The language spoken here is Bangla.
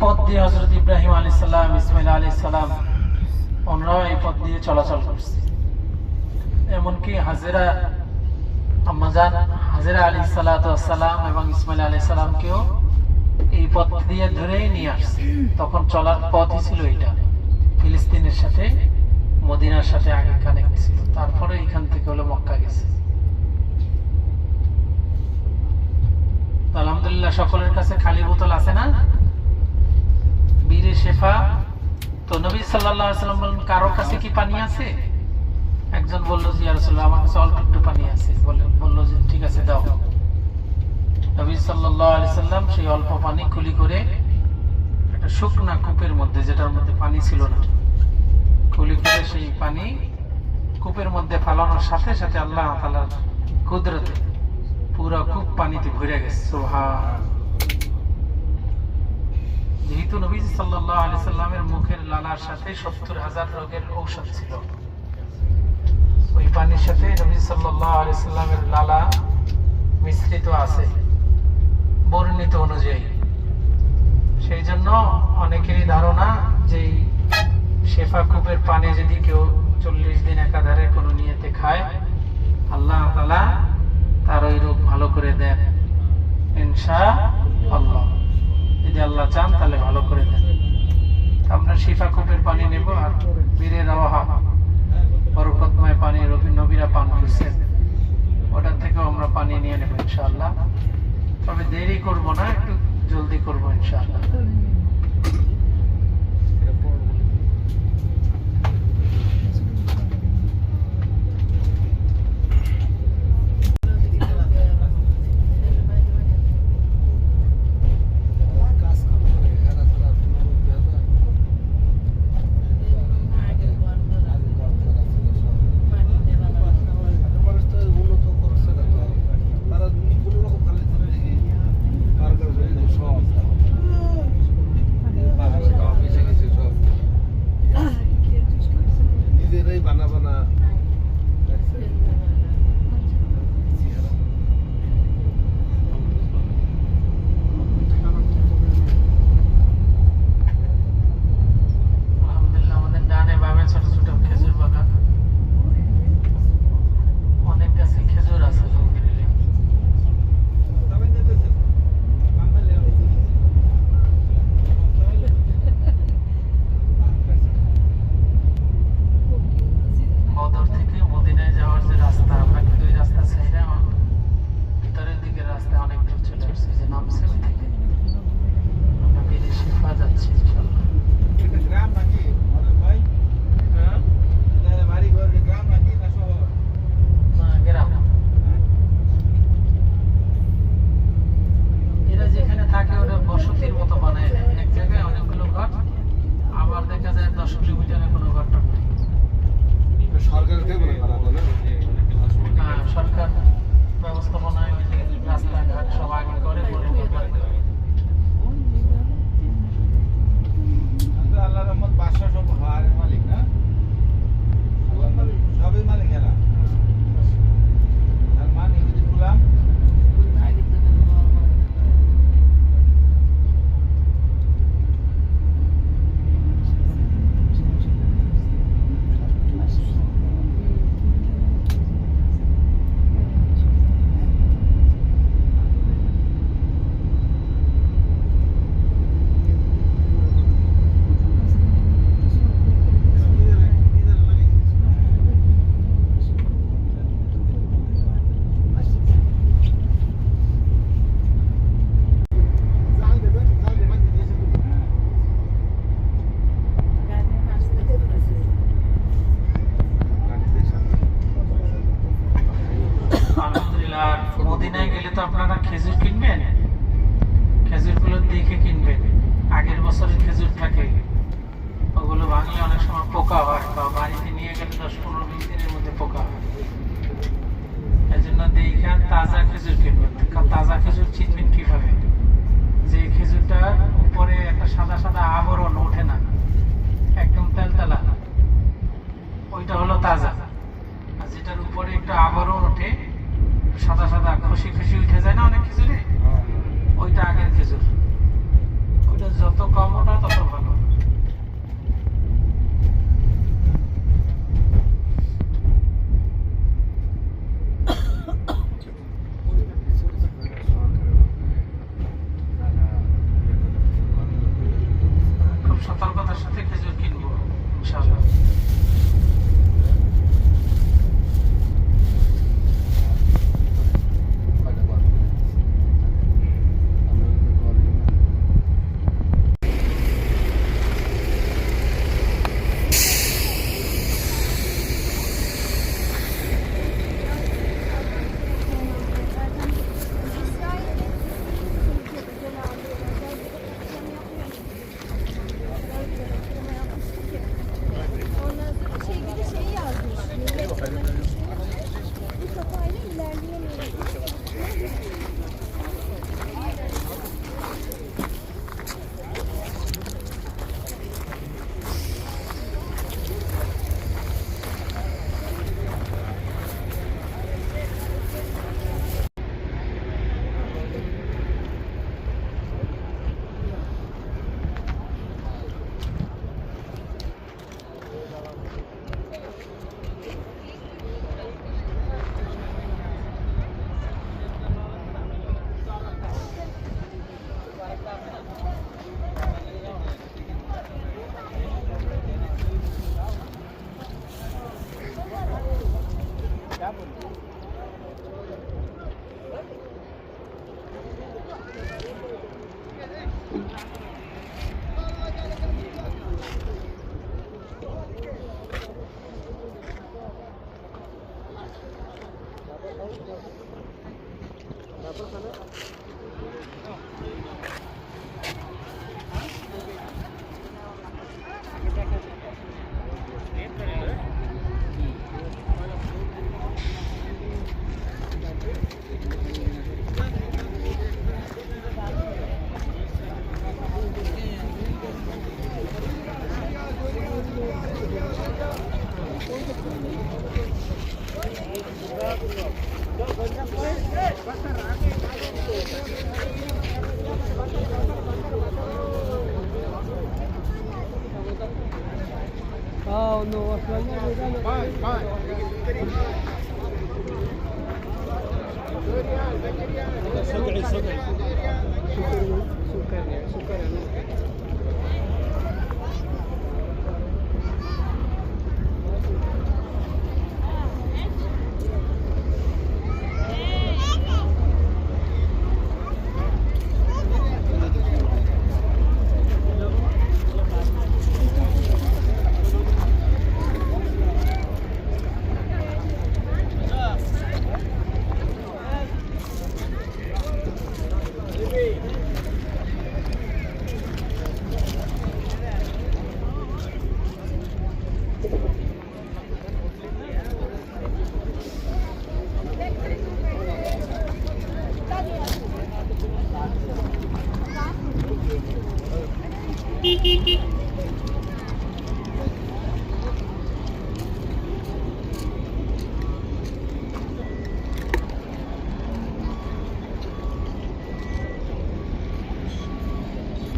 পথ দিয়ে হযরত ইব্রাহিম আলাইহিস সালাম, ইসমাঈল আলাইহিস সালাম ওনারাও এই পথ দিয়ে চলাচল করছে। এমনকি হাজেরা আম্মাজান হাজেরা আলাইহিস সালাতু ওয়াস সালাম এবং ইসমাঈল আলাইহিস সালামকেও এই পথ দিয়ে ধরেই নিয়ে আসছে। তখন চলার পথই ছিল এটা, ফিলিস্তিনের সাথে মদিনার সাথে আগে কানেক্ট ছিল, তারপরে এখান থেকে হলো মক্কা গেছে। আলহামদুলিল্লাহ সকলের কাছে খালি বোতল আছে না? বীরে শেফা। তো নবী সাল্লাল্লাহু আলাইহি ওয়াসাল্লাম বলেন, কারোর কাছে কি পানি আছে? একজন বলল যে ইয়া রাসূলুল্লাহ, আমার কাছে অল্প একটু পানি আছে। বলল যে ঠিক আছে দাও। নবী সাল্লাল্লাহু আলাইহি ওয়াসাল্লাম সেই অল্প পানি কুলি করে একটা শুকনা কূপের মধ্যে, যেটার মধ্যে পানি ছিল না, কুলি করে সেই পানি কূপের মধ্যে ফালানোর সাথে সাথে আল্লাহ তাআলার কুদরতে পুরো কূপ পানিতে ভরে গেছে। সুবহান। যেহেতু নবী সাল্লাল্লাহু আলাইহি সাল্লামের মুখের লালার সাথে ৭০,০০০ রোগের ঔষধ ছিল, ওই পানির সাথে নবী সাল্লাল্লাহু আলাইহি সাল্লামের লালা মিশ্রিত আছে বর্ণিত অনুযায়ী। সেই জন্য অনেকেরই ধারণা যে শেফা কূপের পানি যদি কেউ ৪০ দিন একাধারে কোনো নিয়তে খায়, আল্লাহ তাআলা তার ওই রোগ ভালো করে দেন ইনশাআল্লাহ। যদি আল্লাহ চান তাহলে ভালো করে দেন। আমরা শিফা কূপের পানি নেব, আর বীরের আবহাওয়া বরকতময় পানি নবীরা পান করছেন, ওটা থেকেও আমরা পানি নিয়ে নেব ইনশাআল্লাহ। তবে দেরি করব না, একটু জলদি করব ইনশাআল্লাহ। সরকার ব্যবস্থাপনায় রাস্তাঘাট সব আগে করে আল্লাহ রহমত বাদশা সব হারের মালিক না, সবই মালিক এরা। আর মালিক যদি গোলাম মদিনায় গেলে তো আপনারা খেজুর কিনবেন, খেজুরগুলো দেখে কিনবেন। আগের বছরের খেজুর থাকে, ওগুলো ভাঙলে অনেক সময় পোকা হয়, বা বাড়িতে নিয়ে গেলে ১০-১৫-২০ দিনের মধ্যে পোকা হয়। এই জন্য দেখে তাজা খেজুর কিনবেন। তাজা খেজুর চিনবেন কিভাবে? যে খেজুরটার উপরে একটা সাদা সাদা আবরণ ওঠে না, একদম তেলতেলা, ওইটা হলো তাজা। আর যেটার উপরে একটা আবরণ ওঠে, সাদা সাদা খসি খসি উঠে যায় না অনেক খেজুরে, ওইটা আগের খেজুর। ওইটা যত যত কম ওঠা তত ভালো। খুব সতর্কতার সাথে খেজুর কিনবো ইনশাআল্লাহ। Oh no, Sukar ya.